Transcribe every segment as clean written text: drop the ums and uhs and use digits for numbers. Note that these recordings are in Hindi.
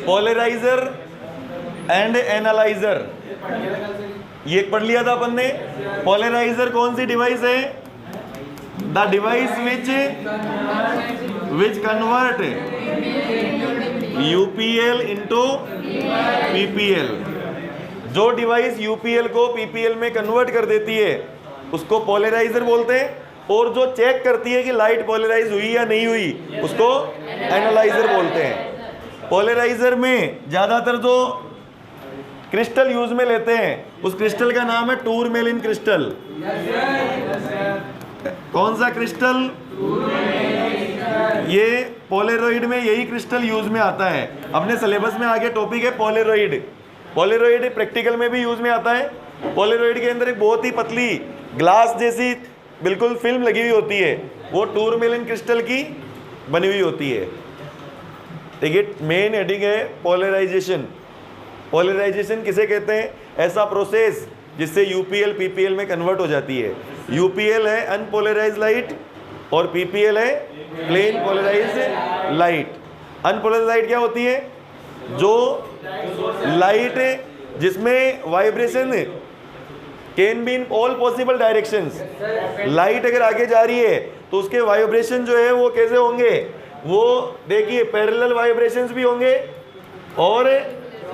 पोलराइजर एंड एनालाइजर, ये पढ़ लिया था अपन ने। पोलराइजर कौन सी डिवाइस है? The device which convert UPL into PPL. जो डिवाइस यूपीएल को पीपीएल में कन्वर्ट कर देती है उसको पोलराइजर बोलते हैं, और जो चेक करती है कि लाइट पोलराइज हुई या नहीं हुई उसको एनालाइजर बोलते हैं। पोलराइजर में ज्यादातर जो क्रिस्टल यूज में लेते हैं उस क्रिस्टल का नाम है टूरमेलिन क्रिस्टल। कौन सा क्रिस्टल? ये पोलेरॉइड में यही क्रिस्टल यूज में आता है। अपने सिलेबस में आगे टॉपिक है पोलेरॉइड। पोलेरॉइड प्रैक्टिकल में भी यूज में आता है। पोलेरॉइड के अंदर एक बहुत ही पतली ग्लास जैसी बिल्कुल फिल्म लगी हुई होती है, वो टूरमेलिन क्रिस्टल की बनी हुई होती है। देखिए मेन हेडिंग है पोलराइजेशन। पोलराइजेशन किसे कहते हैं? ऐसा प्रोसेस जिससे यूपीएल पीपीएल में कन्वर्ट हो जाती है। यूपीएल है अनपोलराइज्ड लाइट और पीपीएल है plane polarized light. Unpolarized light क्या होती है? जो लाइट जिसमें vibration can be in all possible directions. Light अगर आगे जा रही है तो उसके वाइब्रेशन जो है वो कैसे होंगे? वो देखिए पैरेलल वाइब्रेशंस भी होंगे और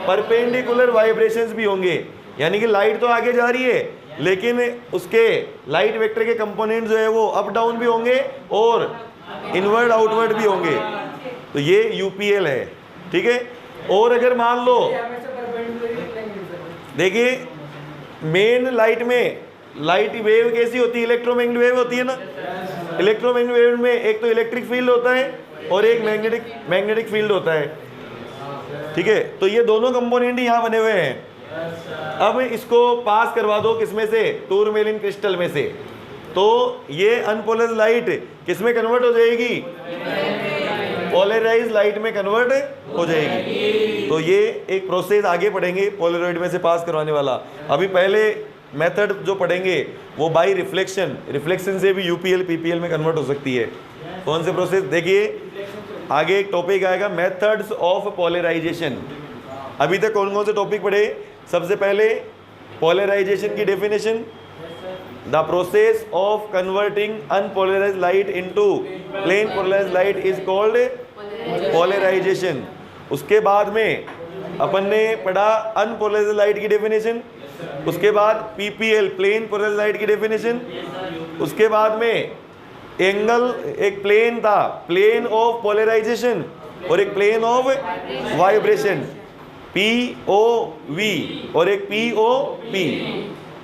परपेंडिकुलर वाइब्रेशंस भी होंगे। यानी कि लाइट तो आगे जा रही है लेकिन उसके लाइट वेक्टर के कंपोनेंट जो है वो अप डाउन भी होंगे और इनवर्ड आउटवर्ड भी होंगे। तो ये यूपीएल है, ठीक है। और अगर मान लो देखिए मेन लाइट में लाइट वेव कैसी होती है? इलेक्ट्रोमैग्नेटिक वेव होती है ना। इलेक्ट्रोमैग्नेटिक वेव में एक तो इलेक्ट्रिक फील्ड होता है और एक मैग्नेटिक फील्ड होता है, ठीक है। तो ये दोनों कंपोनेंट यहाँ बने हुए हैं। अब इसको पास करवा दो किसमें से? टूरमेलिन क्रिस्टल में से। तो ये अनपोलराइज्ड लाइट किसमें कन्वर्ट हो जाएगी? पोलराइज्ड लाइट में कन्वर्ट हो जाएगी। तो ये एक प्रोसेस आगे पढ़ेंगे पोलराइड में से पास करवाने वाला। अभी पहले मेथड जो पढ़ेंगे वो बाय रिफ्लेक्शन, रिफ्लेक्शन से भी यूपीएल पीपीएल में कन्वर्ट हो सकती है। कौन से प्रोसेस? देखिए आगे एक टॉपिक आएगा मेथड्स ऑफ पोलराइजेशन। अभी तक कौन कौन से टॉपिक पढ़े? सबसे पहले पोलराइजेशन की definition, the process of converting unpolarized light into plane polarized light is called polarization. उसके बाद में अपन ने पढ़ा अनपोलराइज्ड लाइट की डेफिनेशन, उसके बाद पीपीएल प्लेन पोलराइज्ड लाइट की डेफिनेशन, उसके बाद में एंगल, एक प्लेन था प्लेन ऑफ पोलराइजेशन और एक प्लेन ऑफ वाइब्रेशन POV और एक POP।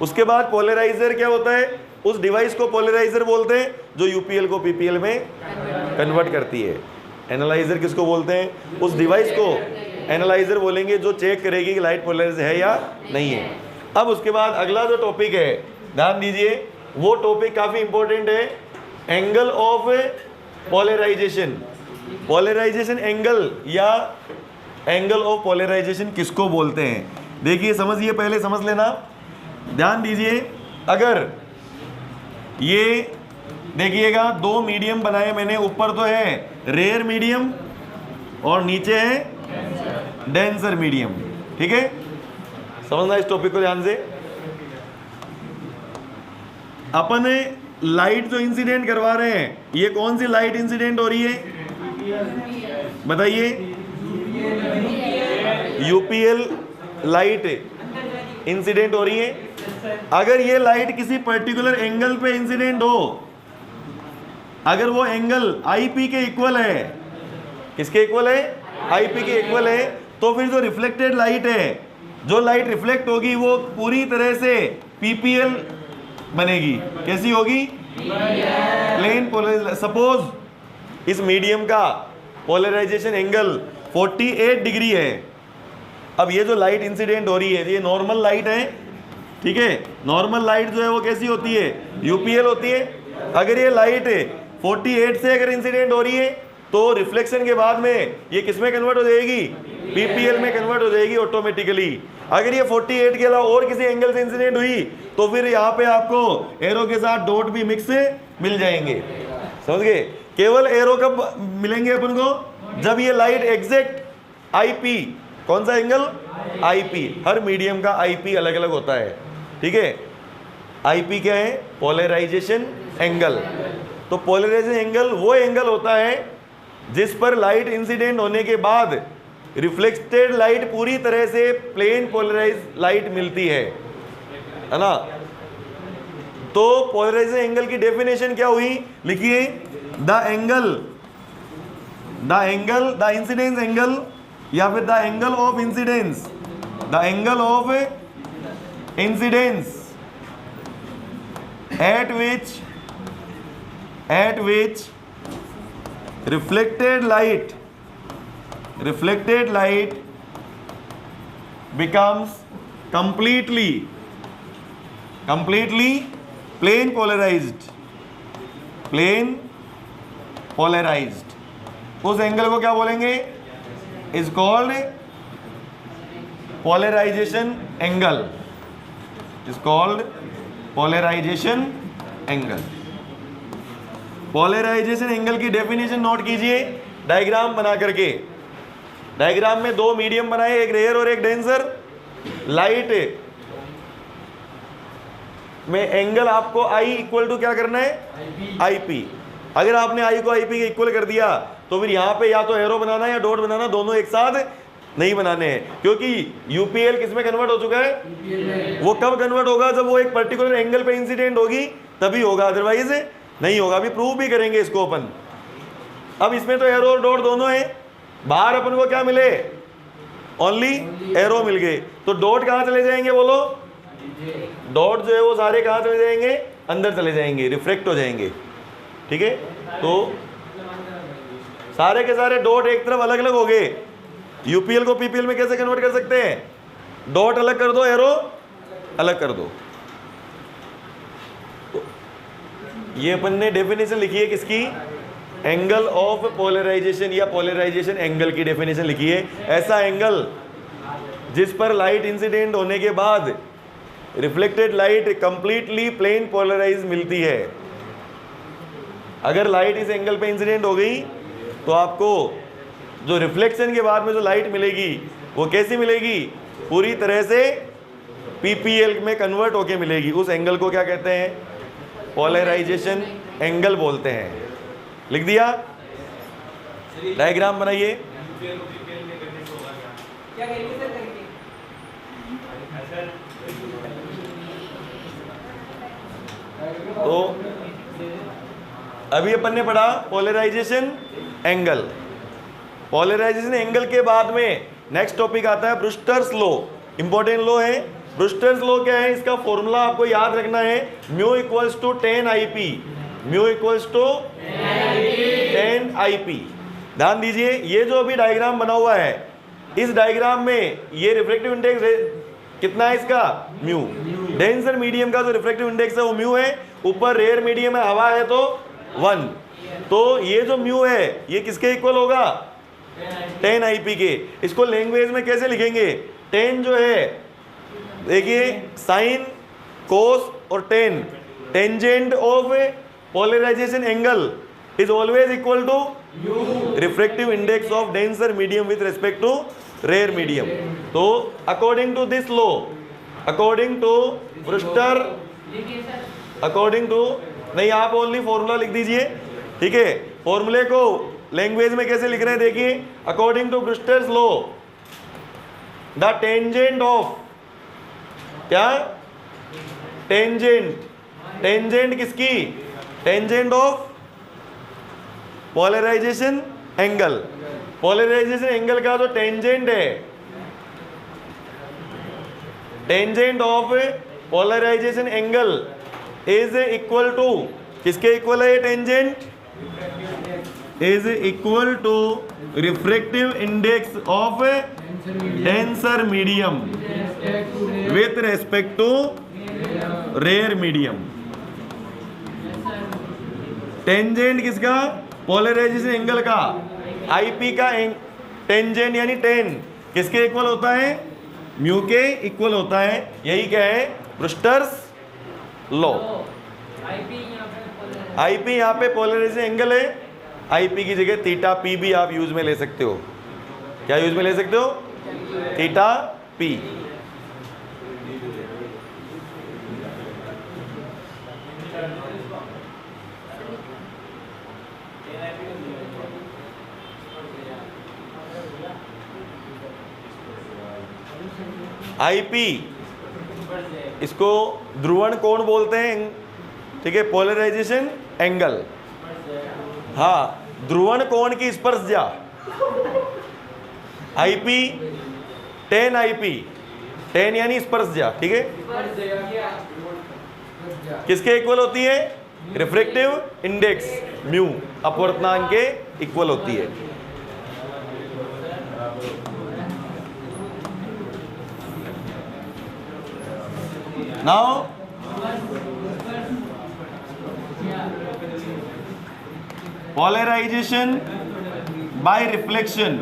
उसके बाद पोलराइजर क्या होता है? उस डिवाइस को पोलराइजर बोलते हैं जो यूपीएल को पीपीएल में कन्वर्ट करती है। एनालाइजर किसको बोलते हैं? उस डिवाइस को एनालाइजर बोलेंगे जो चेक करेगी कि लाइट पोलराइज है या नहीं है। अब उसके बाद अगला जो टॉपिक है ध्यान दीजिए, वो टॉपिक काफी इंपॉर्टेंट है, angle of polarization. Polarization angle या एंगल ऑफ पोलराइजेशन किसको बोलते हैं? देखिए समझिए, पहले समझ लेना, ध्यान दीजिए। अगर ये देखिएगा दो मीडियम बनाए मैंने, ऊपर तो है रेयर मीडियम और नीचे है डेंसर मीडियम, ठीक है। समझना इस टॉपिक को ध्यान से। अपन लाइट जो इंसिडेंट करवा रहे हैं, ये कौन सी लाइट इंसिडेंट हो रही है बताइए? यूपीएल लाइट इंसिडेंट हो रही है। अगर ये लाइट किसी पर्टिकुलर एंगल पे इंसिडेंट हो, अगर वो एंगल आईपी के इक्वल है, किसके इक्वल है? आईपी के इक्वल है, तो फिर जो रिफ्लेक्टेड लाइट है, जो लाइट रिफ्लेक्ट होगी वो पूरी तरह से पीपीएल बनेगी। कैसी होगी? Plane polarize. सपोज इस मीडियम का पोलराइजेशन एंगल 48 डिग्री है। अब ये जो लाइट इंसिडेंट हो रही है ये नॉर्मल लाइट है, ठीक है। नॉर्मल लाइट जो है वो कैसी होती है? यूपीएल होती है। अगर ये लाइट 48 से अगर इंसिडेंट हो रही है तो रिफ्लेक्शन के बाद में ये किस में कन्वर्ट हो जाएगी? पीपीएल में कन्वर्ट हो जाएगी ऑटोमेटिकली। अगर ये 48 के अलावा और किसी एंगल से इंसिडेंट हुई तो फिर यहाँ पे आपको एरो के साथ डॉट भी मिक्स मिल जाएंगे। समझ गए? केवल एरो कब मिलेंगे अपन को? जब ये लाइट एग्जैक्ट आईपी, कौन सा एंगल? आईपी। हर मीडियम का आईपी अलग अलग होता है, ठीक है। आईपी क्या है? Polarization angle. तो पोलराइजेशन एंगल वो एंगल होता है जिस पर लाइट इंसिडेंट होने के बाद रिफ्लेक्टेड लाइट पूरी तरह से प्लेन पोलराइज लाइट मिलती है ना। तो पोलराइजेशन एंगल की डेफिनेशन क्या हुई? लिखिए, द इंसिडेंस एंगल या फिर the angle of incidence, the angle of incidence at which reflected light becomes completely plane polarized, उस एंगल को क्या बोलेंगे? Is called polarization angle, is called polarization angle. Polarization angle की डेफिनेशन नोट कीजिए डायग्राम बना करके। डायग्राम में दो मीडियम बनाए, एक रेयर और एक डेंसर। लाइट में एंगल आपको आई इक्वल टू क्या करना है? आईपी। अगर आपने आई को आईपी के इक्वल कर दिया तो फिर यहां पे या तो एरो बनाना या डॉट बनाना, दोनों एक साथ नहीं बनाने हैं, क्योंकि यूपीएल किस में कन्वर्ट हो चुका है? वो कब कन्वर्ट होगा? जब वो एक पर्टिकुलर एंगल पे इंसिडेंट होगी तभी होगा, अदरवाइज नहीं होगा। अभी प्रूव भी करेंगे इसको अपन। अब इसमें तो एरो और डॉट दोनों है, बाहर अपन को क्या मिले? ओनली एरो मिल गए। तो डॉट कहां चले जाएंगे बोलो? डॉट जो है वो सारे कहां चले जाएंगे? अंदर चले जाएंगे, रिफ्लेक्ट हो जाएंगे, ठीक है। तो सारे के सारे डॉट एक तरफ अलग अलग हो गए। यूपीएल को पीपीएल में कैसे कन्वर्ट कर सकते हैं? डॉट अलग कर दो, एरो अलग कर दो। तो ये अपन ने डेफिनेशन लिखी है किसकी? एंगल ऑफ पोलराइजेशन या पोलराइजेशन एंगल की डेफिनेशन लिखी है। ऐसा एंगल जिस पर लाइट इंसिडेंट होने के बाद reflected light completely plane polarize मिलती है। अगर लाइट इस एंगल पे इंसिडेंट हो गई तो आपको जो रिफ्लेक्शन के बाद में जो लाइट मिलेगी वो कैसी मिलेगी? पूरी तरह से पीपीएल में कन्वर्ट होके मिलेगी। उस एंगल को क्या कहते हैं? पोलराइजेशन एंगल बोलते हैं। लिख दिया? डायग्राम बनाइए। तो अभी अपन ने पढ़ा पोलराइजेशन एंगल। पोलराइजेशन एंगल के बाद में नेक्स्ट टॉपिक आता है ब्रूस्टर्स लॉ। इंपॉर्टेंट लॉ है। ब्रूस्टर्स लॉ क्या है? इसका फॉर्मूला आपको याद रखना है, mu equals to 10 IP. Mu equals to 10 IP. ध्यान दीजिए, ये जो अभी डायग्राम बना हुआ है, इस डायग्राम में ये रिफ्लेक्टिव इंडेक्स कितना है इसका? म्यू। डेंसर मीडियम का जो रिफ्लेक्टिव इंडेक्स है वो म्यू है। ऊपर रेयर मीडियम है, हवा है, तो 1। तो ये जो म्यू है ये किसके इक्वल होगा? 10 आईपी के। इसको लैंग्वेज में कैसे लिखेंगे? 10 जो है, देखिए, साइन, कोस और tan, tangent of polarization angle is always equal to refractive index of denser medium with respect to rare medium. तो according to this law, according to Brewster, according to, नहीं आप ओनली फॉर्मूला लिख दीजिए, ठीक है। फॉर्मूले को लैंग्वेज में कैसे लिख रहे हैं देखिए, according to Brewster's law the tangent of, क्या? टेंजेंट, टेंजेंट किसकी? Tangent of polarization angle. Polarization angle का जो टेंजेंट है, tangent of polarization angle is equal to, किसके इक्वल है ये tangent? Is equal to refractive index of denser medium with respect to rare medium. Tangent किसका? पोलराइजेशन एंगल का। आईपी का टेंजेंट यानी 10 किसके इक्वल होता है? म्यू के इक्वल होता है। यही क्या है? Brewster's law. आईपी यहाँ पे पोलराइजेशन एंगल है, आईपी की जगह थीटा पी भी आप यूज में ले सकते हो, क्या यूज में ले सकते हो? Theta P. आईपी, इसको ध्रुवण कोण बोलते हैं, ठीक है, पोलराइजेशन एंगल। हाँ, ध्रुवण कोण की स्पर्शज्या आईपी, टेन आईपी, टेन यानी स्पर्शज्या, ठीक है, किसके इक्वल होती है? रिफ्रैक्टिव इंडेक्स म्यू, अपवर्तनांक के इक्वल होती है। नाउ पोलराइजेशन बाय रिफ्लेक्शन,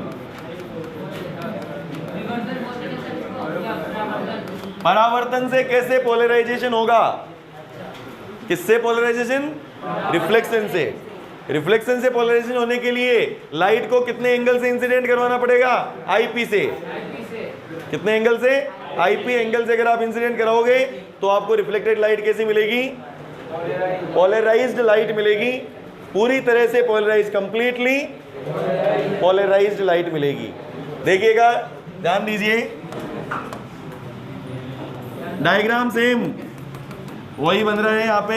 परावर्तन से कैसे पोलराइजेशन होगा? किससे पोलराइजेशन? रिफ्लेक्शन से। रिफ्लेक्शन से पोलराइजेशन होने के लिए लाइट को कितने एंगल से इंसिडेंट करवाना पड़ेगा? आईपी से। कितने एंगल से? आईपी एंगल से अगर आप इंसिडेंट कराओगे तो आपको रिफ्लेक्टेड लाइट कैसी मिलेगी? पोलराइज्ड लाइट मिलेगी, पूरी तरह से पोलराइज, कंप्लीटली पोलराइज्ड लाइट मिलेगी। देखिएगा, ध्यान दीजिए, डायग्राम सेम वही बन रहा है। यहाँ पे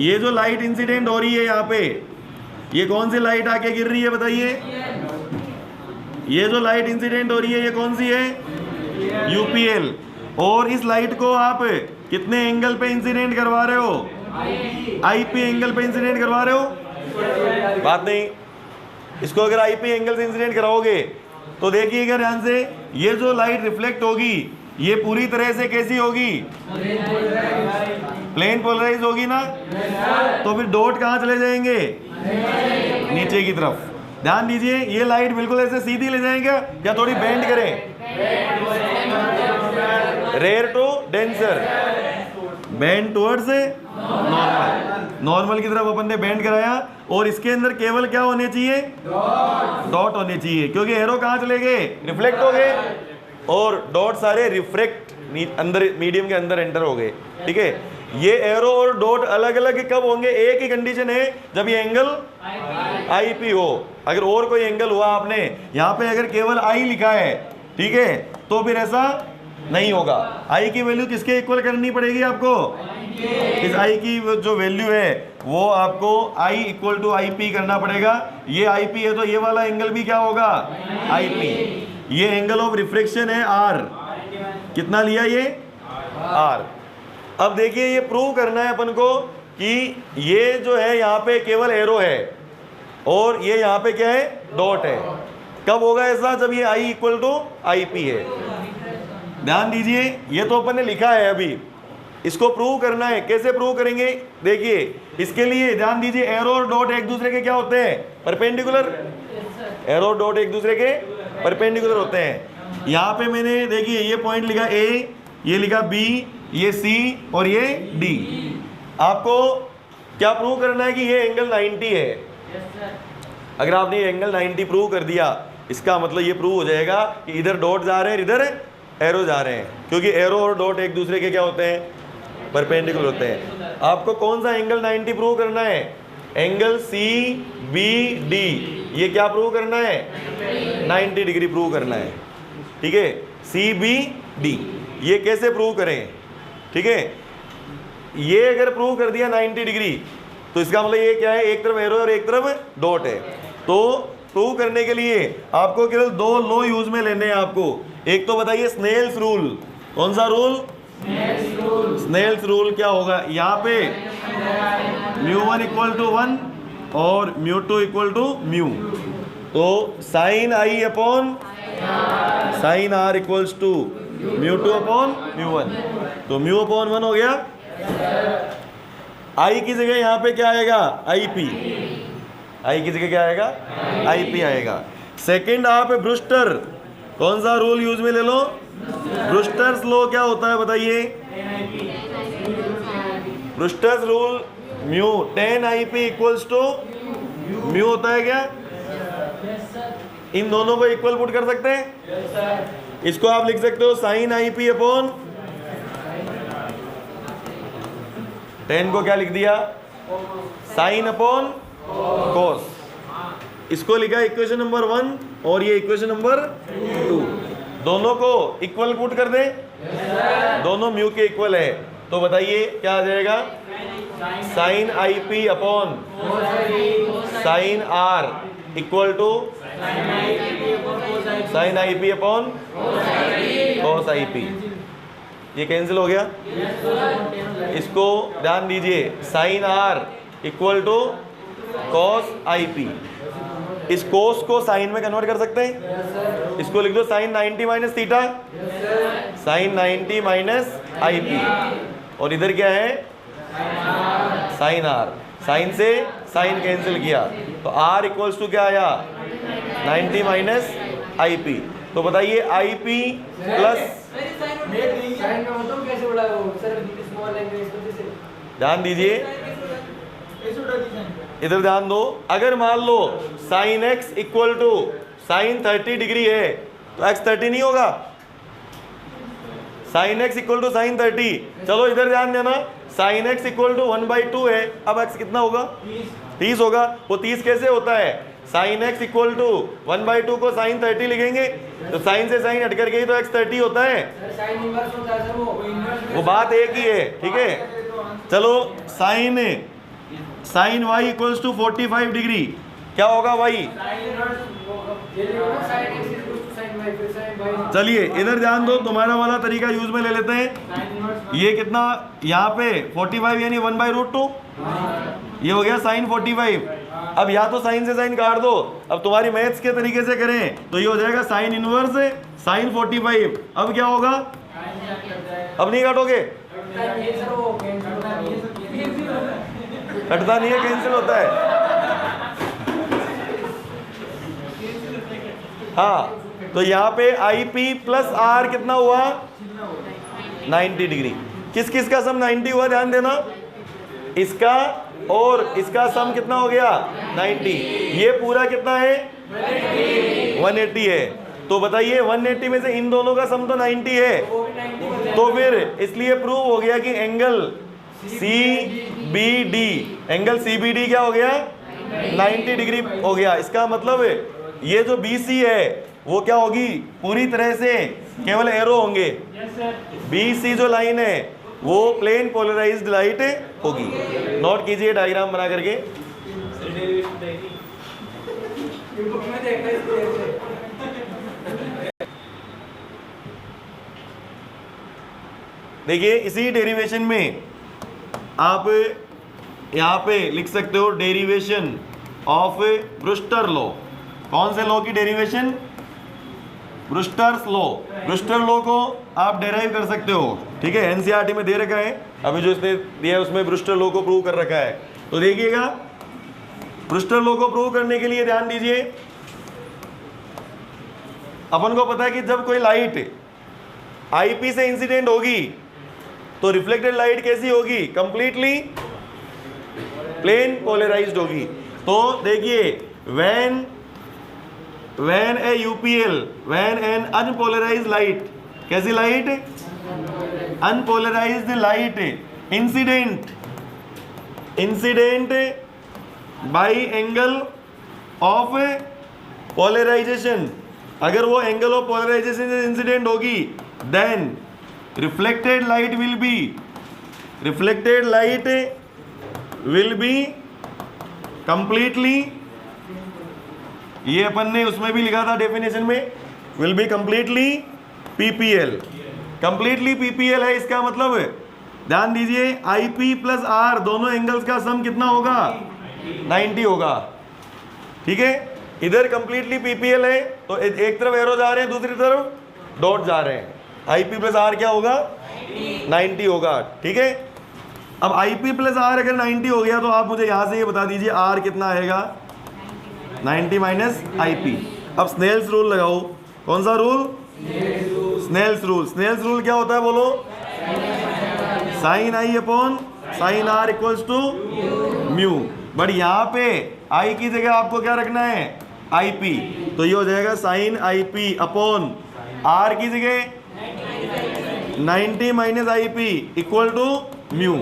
ये जो लाइट इंसिडेंट हो रही है यहाँ पे, ये कौन सी लाइट आके गिर रही है बताइए? ये जो लाइट इंसिडेंट हो रही है ये कौन सी है? यूपीएल। और इस लाइट को आप कितने एंगल पे इंसिडेंट करवा रहे हो? आईपी एंगल पे इंसिडेंट करवा रहे हो? बात नहीं, इसको अगर आईपी एंगल से इंसिडेंट कराओगे तो देखिएगा ध्यान से, ये जो लाइट रिफ्लेक्ट होगी ये पूरी तरह से कैसी होगी? प्लेन पोलराइज होगी ना। तो फिर डॉट कहाँ चले जाएंगे? नीचे की तरफ। ध्यान दीजिए, ये लाइट बिल्कुल ऐसे सीधी ले जाएंगे या थोड़ी बेंड करें? Rare to denser, bend towards normal. Normal की तरफ अपन ने बेंड कराया और इसके अंदर केवल क्या होने चाहिए? डॉट होने चाहिए, क्योंकि एरो कहाँ चले गए? रिफ्लेक्ट हो गए, और डॉट सारे रिफ्रेक्ट अंदर मीडियम के अंदर एंटर हो गए, ठीक है। ये एरो और डॉट अलग अलग कब होंगे? एक ही कंडीशन है, जब ये एंगल आईपी हो। अगर और कोई एंगल हुआ, आपने यहाँ पे अगर केवल आई लिखा है, ठीक है, तो फिर ऐसा नहीं होगा। आई की वैल्यू किसके इक्वल करनी पड़ेगी आपको? इस आई की जो वैल्यू है वो आपको I equal to I P करना पड़ेगा। ये आई पी है तो ये वाला एंगल भी क्या होगा? आई पी। ये एंगल ऑफ रिफ्रैक्शन है आर, कितना लिया ये? आर। अब देखिए, ये प्रूव करना है अपन को कि ये जो है यहाँ पे केवल एरो है और ये यहाँ पे क्या है? डॉट है। कब होगा ऐसा? जब ये I equal to I P है। ध्यान दीजिए, ये तो अपन ने लिखा है, अभी इसको प्रूव करना है। कैसे प्रूव करेंगे? देखिए, इसके लिए ध्यान दीजिए, एरो और डॉट एक दूसरे के क्या होते हैं? परपेंडिकुलर। एरो और डॉट एक दूसरे के परपेंडिकुलर होते हैं। यहाँ पे मैंने देखिए ये पॉइंट लिखा ए, ये लिखा बी, ये सी और ये डी। आपको क्या प्रूव करना है? कि ये एंगल 90 है। अगर आपने ये एंगल 90 प्रूव कर दिया, इसका मतलब ये प्रूव हो जाएगा कि इधर डॉट जा रहे हैं, इधर एरो जा रहे हैं, क्योंकि एरो और डॉट एक दूसरे के क्या होते हैं? परपेंडिकुलर होते हैं। आपको कौन सा एंगल 90 प्रूव करना है? Angle C B D. ये क्या प्रूव करना है? 90 डिग्री प्रूव करना है, ठीक है। सी बी डी, ये कैसे प्रूव करें? ठीक है, ये अगर प्रूव कर दिया 90 डिग्री तो इसका मतलब ये क्या है? एक तरफ एरो और एक तरफ डॉट है। तो प्रूव करने के लिए आपको केवल दो लॉ यूज में लेने हैं आपको। एक तो बताइए स्नेल्स रूल। कौन सा रूल? स्नेल्स रूल क्या होगा? यहाँ पे μ1 इक्वल टू 1 और μ2 इक्वल टू म्यू। तो sine I upon sine R equals to μ2 upon μ1। तो म्यू अपॉन 1 हो गया। आई की जगह यहाँ पे क्या आएगा? I P. आई की जगह क्या आएगा? आई पी आएगा। सेकंड आप ब्रूस्टर, कौन सा रूल यूज में ले लो? ब्रूस्टर्स लॉ क्या होता है बताइए? Brewster's rule mu 10 I P equals to mu होता है क्या? इन दोनों को इक्वल पुट कर सकते हैं। इसको आप लिख सकते हो साइन आई पी अपॉन 10 को क्या लिख दिया, साइन अपॉन कॉस। इसको लिखा इक्वेशन नंबर 1 और ये इक्वेशन नंबर 2। दोनों को इक्वल पुट कर दे, दोनों म्यू के इक्वल है, तो बताइए क्या आ जाएगा, sine I P upon sine R equal to sine I P upon cos I P. ये कैंसिल हो गया। इसको ध्यान दीजिए, sine R equal to cos I P. इस कोस को साइन में कन्वर्ट कर सकते हैं। इसको लिख दो sine 90 minus theta, sine 90 minus I P, और इधर क्या है, साइन आर। साइन से साइन कैंसिल किया तो आर इक्वल्स टू क्या आया, 90 माइनस आई पी। तो बताइए आई पी प्लस, ध्यान दीजिए, इधर ध्यान दो। अगर मान लो sine X equal to sine 30 degree है तो एक्स 30 नहीं होगा, sine X equal to sine 30। चलो इधर ध्यान देना, साइन एक्स इक्वल टू 1/2 है, अब एक्स कितना होगा, 30 होगा। वो 30 कैसे होता है, साइन एक्स इक्वल टू 1/2 को साइन 30 लिखेंगे तो साइन से साइन हट करके ही तो एक्स 30 होता है। वो बात एक ही है, ठीक है। चलो sine y equals to 45 degree, क्या होगा y, चलिए इधर ध्यान दो, तुम्हारा वाला तरीका यूज में ले लेते हैं। ये कितना यहाँ पे 45 यानी 1/√2, ये हो गया साइन 45। अब या तो साइन से साइन काट दो, अब तुम्हारी मैथ्स के तरीके से करें तो ये हो जाएगा साइन इनवर्स साइन 45। अब क्या होगा, अब नहीं काटोगे, कटता नहीं है, कैंसिल होता है। हाँ, तो यहाँ पे आई पी प्लस आर कितना हुआ, 90 डिग्री। किस किस का सम 90 हुआ, ध्यान देना, इसका और इसका सम कितना हो गया 90। ये पूरा कितना है 180 है। तो बताइए 180 में से इन दोनों का सम तो 90 है, तो फिर इसलिए प्रूव हो गया कि एंगल CBD, एंगल CBD क्या हो गया 90 डिग्री हो गया। इसका मतलब ये जो BC है वो क्या होगी, पूरी तरह से केवल एरो होंगे। BC जो लाइन है वो प्लेन पोलराइज्ड लाइट होगी। नोट कीजिए डायग्राम बना करके। देखिए इसी डेरिवेशन में आप यहाँ पे लिख सकते हो डेरिवेशन ऑफ ब्रूस्टर लॉ। कौन से लॉ की derivation, Brewster's law. Brewster law को आप डेराइव कर सकते हो, ठीक है, एनसीईआरटी में दे रखा है। अभी जो इसने दिया है उसमें ब्रूस्टर लॉ को प्रूव कर रखा है। तो देखिएगा ब्रूस्टर लॉ को प्रूव करने के लिए ध्यान दीजिए, अपन को पता है कि जब कोई लाइट आईपी से इंसिडेंट होगी तो रिफ्लेक्टेड लाइट कैसी होगी, कंप्लीटली प्लेन पोलराइज्ड होगी। तो देखिए when a UPL, when an unpolarized light, कैसी light, unpolarized light incident by angle of polarization, अगर वो एंगल ऑफ पोलराइजेशन से इंसिडेंट होगी then reflected light will be completely, ये अपन ने उसमें भी लिखा था डेफिनेशन में, will be completely PPL। Completely PPL है, इसका मतलब ध्यान दीजिए IP प्लस R दोनों एंगल्स का सम कितना होगा 90 होगा, ठीक है। इधर कंप्लीटली PPL है तो एक तरफ एरो जा रहे हैं, दूसरी तरफ डॉट जा रहे हैं। IP प्लस R क्या होगा 90 होगा, ठीक है। अब IP प्लस R अगर 90 हो गया तो आप मुझे यहाँ से ये बता दीजिए R कितना आएगा, 90 माइनस IP। अब स्नेल्स रूल लगाओ। कौन सा रूल, स्नेल्स रूल। स्नेल्स रूल क्या होता है बोलो, sine I upon sine R equals to mu. But यहाँ पे I की जगह आपको क्या रखना है, आई पी, तो ये हो जाएगा sine I P upon R की जगह 90 minus I P equal to mu.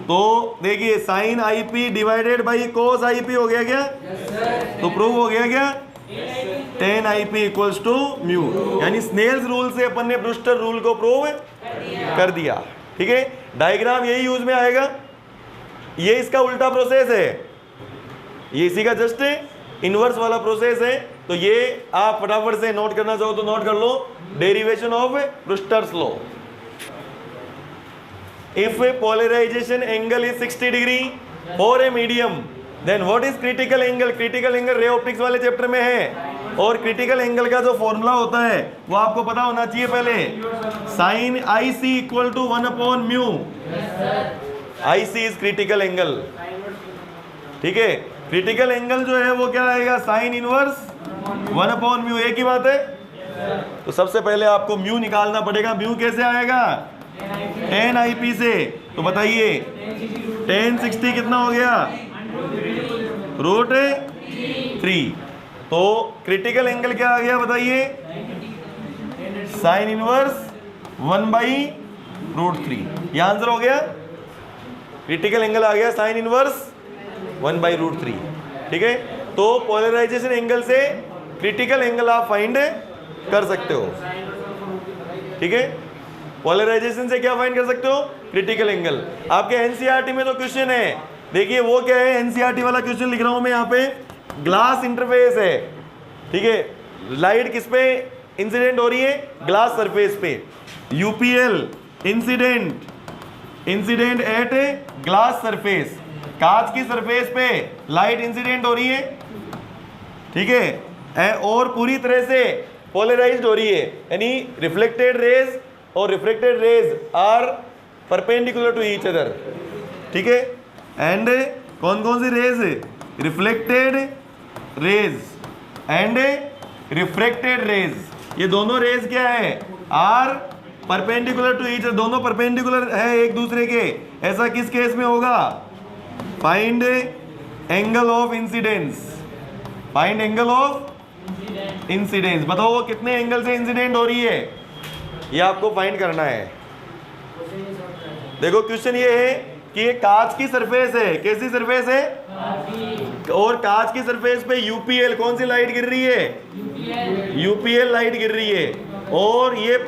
तो देखिए sine I P divided by cos I P हो गया क्या? तो प्रूव हो गया क्या? 10 I P equals to mu, यानी स्नेल्स रूल से अपन ने ब्रूस्टर रूल को प्रूव कर दिया। ठीक है, डायग्राम यही यूज में आएगा। ये इसका उल्टा प्रोसेस है, ये इसी का जस्ट इनवर्स वाला प्रोसेस है। तो ये आप फटाफट से नोट करना चाहो तो नोट कर लो, derivation of Brewster's law. If a polarization angle is 60 degree for a medium, then what is critical angle? Critical angle ray optics वाले चैप्टर में है, और क्रिटिकल एंगल का जो फॉर्मूला होता है वो आपको पता होना चाहिए पहले। Sine I C equal to 1 upon mu. I C is critical angle. ठीक है, क्रिटिकल एंगल जो है वो क्या आएगा? Sine inverse 1 upon mu. एक ही बात है। तो सबसे पहले आपको म्यू निकालना पड़ेगा। म्यू कैसे आएगा? 10 आई पी से। तो बताइए 10 60 कितना हो गया? √3। तो क्रिटिकल एंगल क्या आ गया बताइए? Sine inverse 1/√3। ये आंसर हो गया। क्रिटिकल एंगल आ गया साइन इनवर्स 1/√3। ठीक है, तो पोलराइजेशन एंगल से क्रिटिकल एंगल आप फाइंड कर सकते हो। ठीक है, पोलराइजेशन से क्या फाइंड कर सकते हो? Critical angle. आपके एनसीईआरटी में तो क्वेश्चन है, देखिए वो क्या है? एनसीईआरटी वाला क्वेश्चन लिख रहा हूं मैं यहाँ पे। ग्लास इंटरफेस है, ठीक है, लाइट किस पे इंसिडेंट हो रही है? ग्लास सरफेस पे। UPL incident at glass surface, कांच की सरफेस पे लाइट इंसिडेंट हो रही है। ठीक है, और पूरी तरह से पोलराइज्ड हो रही है, यानी रिफ्लेक्टेड रेज और reflected rays are perpendicular to each other. ठीक है, एंड कौन कौन सी rays? Reflected rays and refracted rays. ये दोनों रेज क्या है? आर परपेंडिकुलर टू ईच, दोनों परपेंडिकुलर है एक दूसरे के। ऐसा किस केस में होगा? Find angle of incidence. Find angle of incidence. बताओ वो कितने एंगल से इंसिडेंट हो रही है, ये आपको फाइंड करना है। देखो क्वेश्चन ये है कि ये कांच की सरफेस है। कैसी सरफेस है? और कांच की सरफेस पे यूपीएल कौन सी लाइट गिर रही है? यूपीएल लाइट गिर रही है। और ये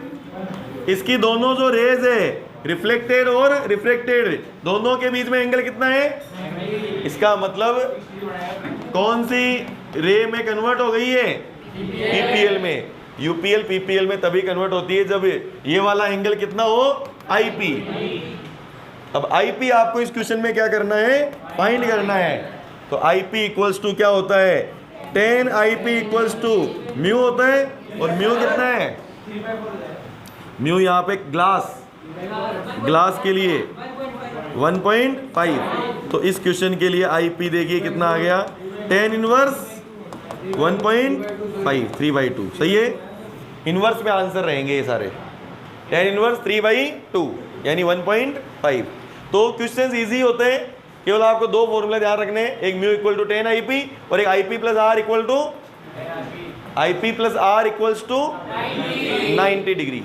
इसकी दोनों जो रेज है, रिफ्लेक्टेड और रिफ्रैक्टेड, दोनों के बीच में एंगल कितना है? इसका मतलब कौन सी रे में कन्वर्ट हो गई है? पीपीएल में। यूपीएल पीपीएल में तभी कन्वर्ट होती है जब ये वाला एंगल कितना हो? आईपी। अब आईपी आपको इस क्वेश्चन में क्या करना है? फाइंड करना है। तो आईपी इक्वल्स टू क्या होता है? 10 आईपी इक्वल्स टू म्यू होता है। और म्यू कितना है? म्यू यहाँ पे ग्लास के लिए 1.5। तो इस क्वेश्चन के लिए आईपी देखिए कितना आ गया? 10 इनवर्स 1.5 3/2। सही है, इनवर्स में आंसर रहेंगे ये सारे। 10 इनवर्स 3/2 यानी 1.5। तो क्वेश्चंस इजी होते हैं, केवल आपको दो फॉर्मूले ध्यान रखने हैं, एक म्यू इक्वल टू 10 आईपी और एक IP plus R equal to 90 degree.